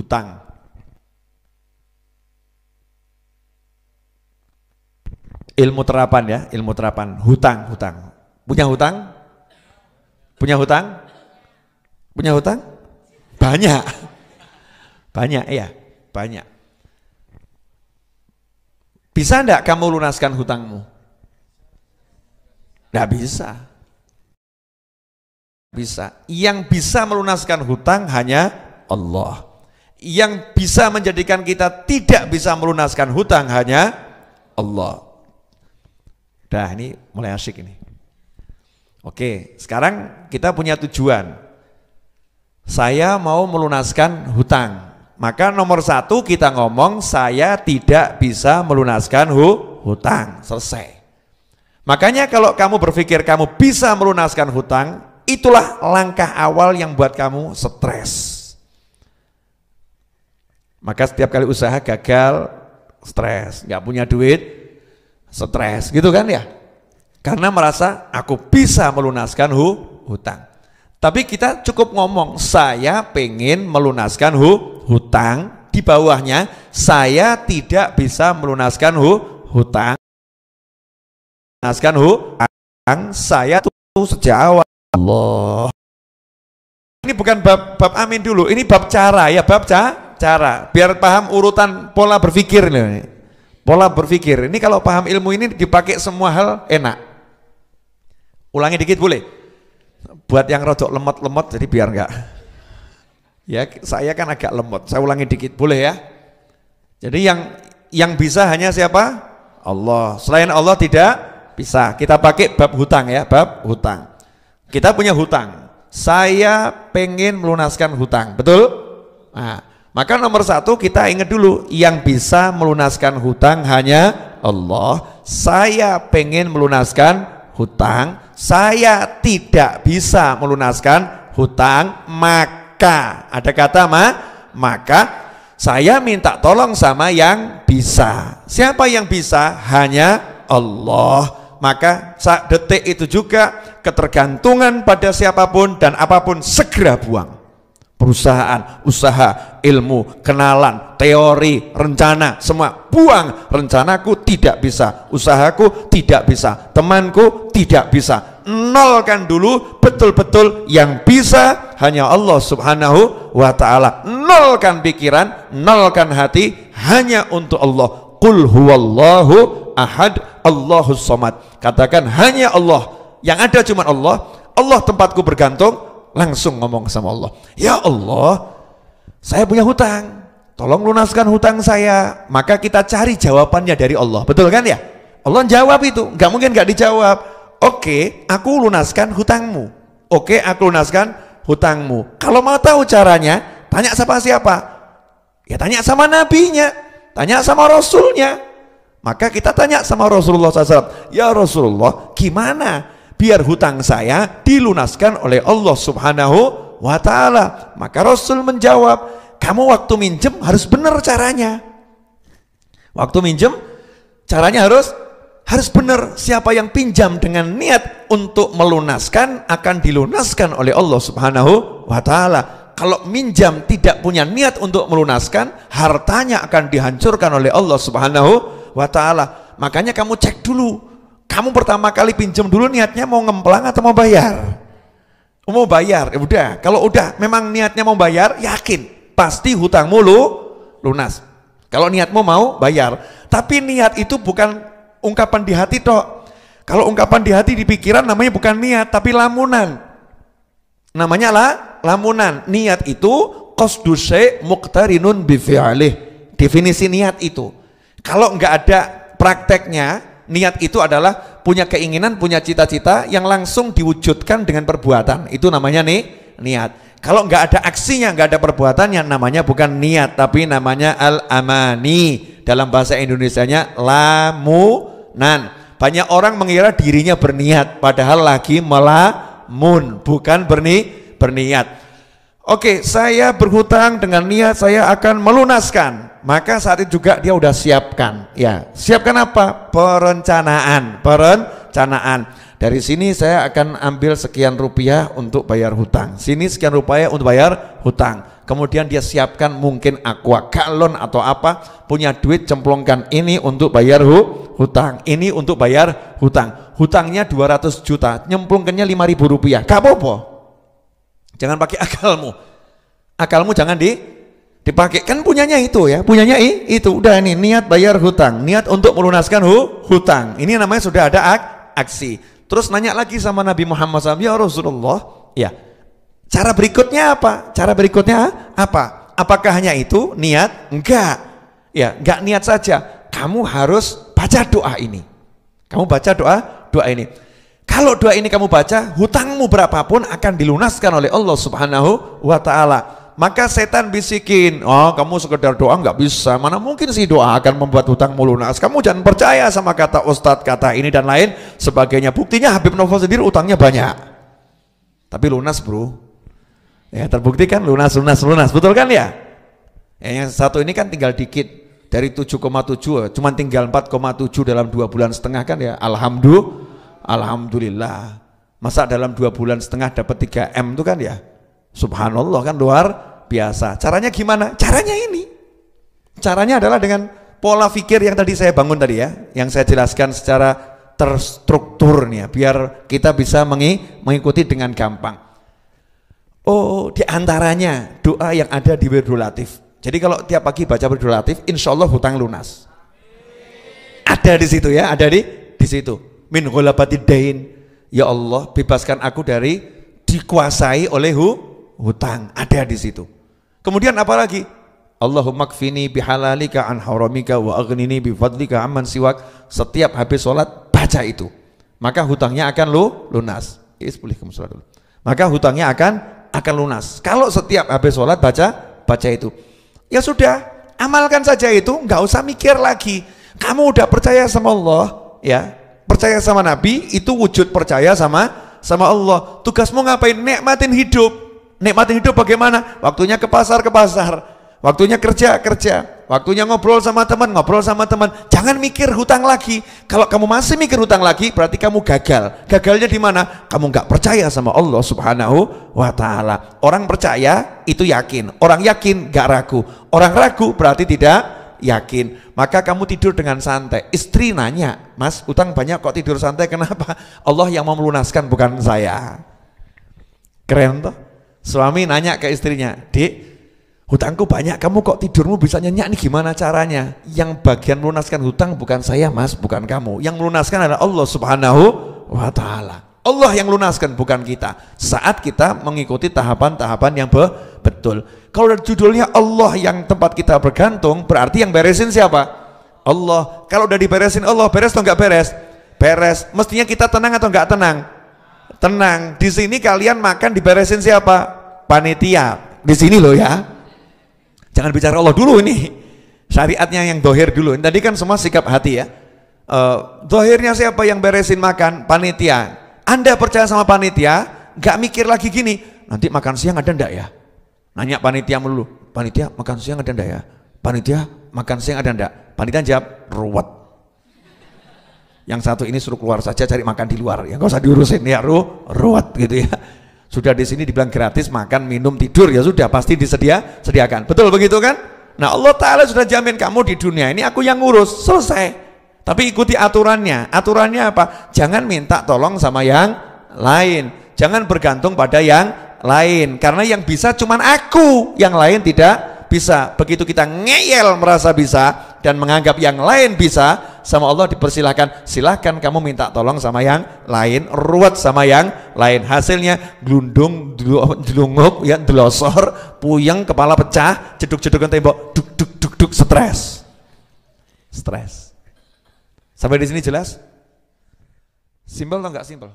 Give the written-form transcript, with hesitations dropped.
hutang. Ilmu terapan ya, ilmu terapan. Hutang. Punya hutang? Punya hutang? Punya hutang? Banyak. Banyak ya, banyak. Bisa enggak kamu lunaskan hutangmu? Enggak bisa. Bisa. Yang bisa melunaskan hutang hanya Allah. Yang bisa menjadikan kita tidak bisa melunaskan hutang hanya Allah. Dah, ini mulai asyik ini. Oke, sekarang kita punya tujuan. Saya mau melunaskan hutang. Maka nomor satu kita ngomong saya tidak bisa melunaskan hutang. Selesai. Makanya kalau kamu berpikir kamu bisa melunaskan hutang, itulah langkah awal yang buat kamu stres. Maka setiap kali usaha gagal, stres, nggak punya duit, stres, gitu kan ya? Karena merasa aku bisa melunaskan hutang. Tapi kita cukup ngomong saya pengen melunaskan hutang, di bawahnya saya tidak bisa melunaskan hutang. Melunaskan hutang saya tuh sejak awal. Allah. Ini bukan bab amin dulu, ini bab cara ya, bab cara. Biar paham urutan pola berpikir nih. Pola berpikir. Ini kalau paham ilmu ini dipakai semua hal enak. Ulangi dikit boleh? Buat yang rodok lemot-lemot jadi biar enggak. Ya, saya kan agak lemot. Saya ulangi dikit boleh ya? Jadi yang bisa hanya siapa? Allah. Selain Allah tidak bisa. Kita pakai bab hutang ya, bab hutang. Kita punya hutang. Saya pengen melunaskan hutang. Betul? Nah, maka nomor satu kita ingat dulu, yang bisa melunaskan hutang hanya Allah. Saya pengen melunaskan hutang, saya tidak bisa melunaskan hutang, maka ada kata maka saya minta tolong sama yang bisa. Siapa yang bisa? Hanya Allah. Maka saat detik itu juga ketergantungan pada siapapun dan apapun segera buang. Perusahaan, usaha, ilmu, kenalan, teori, rencana, semua buang. Rencanaku tidak bisa, usahaku tidak bisa, temanku tidak bisa. Nolkan dulu, betul-betul yang bisa hanya Allah subhanahu wa ta'ala. Nolkan pikiran, nolkan hati, hanya untuk Allah. Qul huwallahu ahad, Allahus somad. Katakan hanya Allah, yang ada cuma Allah. Allah tempatku bergantung. Langsung ngomong sama Allah, ya Allah, saya punya hutang, tolong lunaskan hutang saya. Maka kita cari jawabannya dari Allah, betul kan ya? Allah jawab itu, nggak mungkin nggak dijawab. Oke, aku lunaskan hutangmu. Oke, aku lunaskan hutangmu. Kalau mau tahu caranya, tanya sama siapa? Ya tanya sama nabinya, tanya sama rasulnya. Maka kita tanya sama Rasulullah SAW, ya Rasulullah, gimana biar hutang saya dilunaskan oleh Allah subhanahu wa ta'ala? Maka Rasul menjawab, kamu waktu minjem harus benar caranya. Waktu minjem caranya harus benar. Siapa yang pinjam dengan niat untuk melunaskan akan dilunaskan oleh Allah subhanahu wa ta'ala. Kalau minjam tidak punya niat untuk melunaskan, hartanya akan dihancurkan oleh Allah subhanahu wa ta'ala. Makanya kamu cek dulu, kamu pertama kali pinjam dulu niatnya mau ngemplang atau mau bayar? Mau bayar, ya udah. Kalau udah memang niatnya mau bayar, yakin pasti hutangmu lunas. Kalau niatmu mau bayar, tapi niat itu bukan ungkapan di hati toh. Kalau ungkapan di hati, di pikiran, namanya bukan niat tapi lamunan. Namanya lamunan. Niat itu qasdu syai' muqtarinun bi fi'lih. Definisi niat itu. Kalau nggak ada prakteknya, niat itu adalah punya keinginan, punya cita-cita yang langsung diwujudkan dengan perbuatan. Itu namanya niat. Kalau nggak ada aksinya, nggak ada perbuatannya, namanya bukan niat, tapi namanya al-amani. Dalam bahasa Indonesianya lamunan. Banyak orang mengira dirinya berniat, padahal lagi melamun, bukan berniat. Oke, saya berhutang dengan niat saya akan melunaskan. Maka saat itu juga dia udah siapkan. Ya, siapkan apa? Perencanaan. dari sini saya akan ambil sekian rupiah untuk bayar hutang, sini sekian rupiah untuk bayar hutang. Kemudian dia siapkan mungkin aqua galon atau apa, punya duit cemplongkan ini untuk bayar hutang, ini untuk bayar hutang. Hutangnya 200 juta, nyemplungkannya 5.000 rupiah, gak apa-apa. Jangan pakai akalmu jangan dipakai, kan punyanya itu ya, punyanya itu udah ini niat bayar hutang, niat untuk melunaskan hutang. Ini namanya sudah ada aksi. Terus nanya lagi sama Nabi Muhammad SAW, ya Rasulullah, ya cara berikutnya apa? Cara berikutnya apa? Apakah hanya itu niat? Enggak, ya enggak niat saja. Kamu harus baca doa ini. Kamu baca doa ini. Kalau doa ini kamu baca, hutangmu berapapun akan dilunaskan oleh Allah Subhanahu wa Ta'ala. Maka setan bisikin, oh kamu sekedar doa nggak bisa, mana mungkin sih doa akan membuat hutangmu lunas. Kamu jangan percaya sama kata ustadz, kata ini dan lain sebagainya. Buktinya Habib Novel sendiri utangnya banyak, tapi lunas bro. Ya terbukti kan lunas, betul kan ya? Yang satu ini kan tinggal dikit, dari 7,7 cuman tinggal 4,7 dalam 2 bulan setengah kan ya. Alhamdulillah. Masa dalam 2 bulan setengah dapat 3M itu kan ya, subhanallah kan, luar biasa. Caranya gimana? Caranya ini, caranya adalah dengan pola pikir yang tadi saya bangun tadi ya, yang saya jelaskan secara terstruktur nih ya, biar kita bisa mengikuti dengan gampang. Oh, diantaranya doa yang ada di Wirdul Latif. Jadi kalau tiap pagi baca Wirdul Latif, insya Allah hutang lunas. Ada di situ ya, ada di situ. Min ghalabatid dain, ya Allah bebaskan aku dari dikuasai oleh hutang, ada di situ. Kemudian apa lagi? Allahumma kfini bihalalika an haramika wa aghnini bifadlika amman siwak. Setiap habis sholat baca itu, maka hutangnya akan lunas. Boleh kamu sholat dulu. Maka hutangnya akan lunas. Kalau setiap habis sholat baca itu, ya sudah, amalkan saja itu, nggak usah mikir lagi. Kamu udah percaya sama Allah, ya, percaya sama Nabi, itu wujud percaya sama Allah. Tugasmu ngapain? Nikmatin hidup. Nikmatin hidup bagaimana? Waktunya ke pasar, waktunya kerja, waktunya ngobrol sama teman. Jangan mikir hutang lagi. Kalau kamu masih mikir hutang lagi, berarti kamu gagal. Gagalnya di mana? Kamu nggak percaya sama Allah Subhanahu wa Ta'ala. Orang percaya itu yakin, orang yakin nggak ragu, orang ragu berarti tidak yakin. Maka kamu tidur dengan santai. Istri nanya, Mas hutang banyak kok tidur santai, kenapa? Allah yang mau melunaskan, bukan saya. Keren toh? Suami nanya ke istrinya, Dik, hutangku banyak, kamu kok tidurmu bisa nyenyak nih, gimana caranya? Yang bagian melunaskan hutang bukan saya Mas, bukan kamu. Yang melunaskan adalah Allah Subhanahu wa Ta'ala. Allah yang lunaskan, bukan kita. Saat kita mengikuti tahapan-tahapan yang betul. Kalau dari judulnya Allah yang tempat kita bergantung, berarti yang beresin siapa? Allah. Kalau udah diberesin Allah, beres atau enggak beres? Beres. Mestinya kita tenang atau enggak tenang? Tenang. Di sini kalian makan diberesin siapa? Panitia. Di sini loh ya. Jangan bicara Allah dulu ini. Syariatnya yang dohir dulu. Tadi kan semua sikap hati ya. Dohirnya siapa yang beresin makan? Panitia. Anda percaya sama panitia, nggak mikir lagi gini, nanti makan siang ada ndak ya? Nanya panitia melulu, panitia makan siang ada ndak ya? Panitia makan siang ada ndak? Panitia jawab, ruwet. Yang satu ini suruh keluar saja cari makan di luar, ya nggak usah diurusin ya, ruwet gitu ya. Sudah di sini dibilang gratis makan, minum, tidur, ya sudah pasti sediakan. Betul begitu kan? Nah Allah Ta'ala sudah jamin kamu di dunia ini aku yang ngurus, selesai. Tapi ikuti aturannya. Aturannya apa? Jangan minta tolong sama yang lain. Jangan bergantung pada yang lain. Karena yang bisa cuman aku, yang lain tidak bisa. Begitu kita ngeyel merasa bisa dan menganggap yang lain bisa, sama Allah dipersilahkan, silahkan kamu minta tolong sama yang lain, ruwet sama yang lain. Hasilnya glundung, jelungup, ya, delosor, puyeng, kepala pecah, jeduk-jedukan tembok, duk, stres. Sampai di sini jelas? Simpel atau enggak simpel?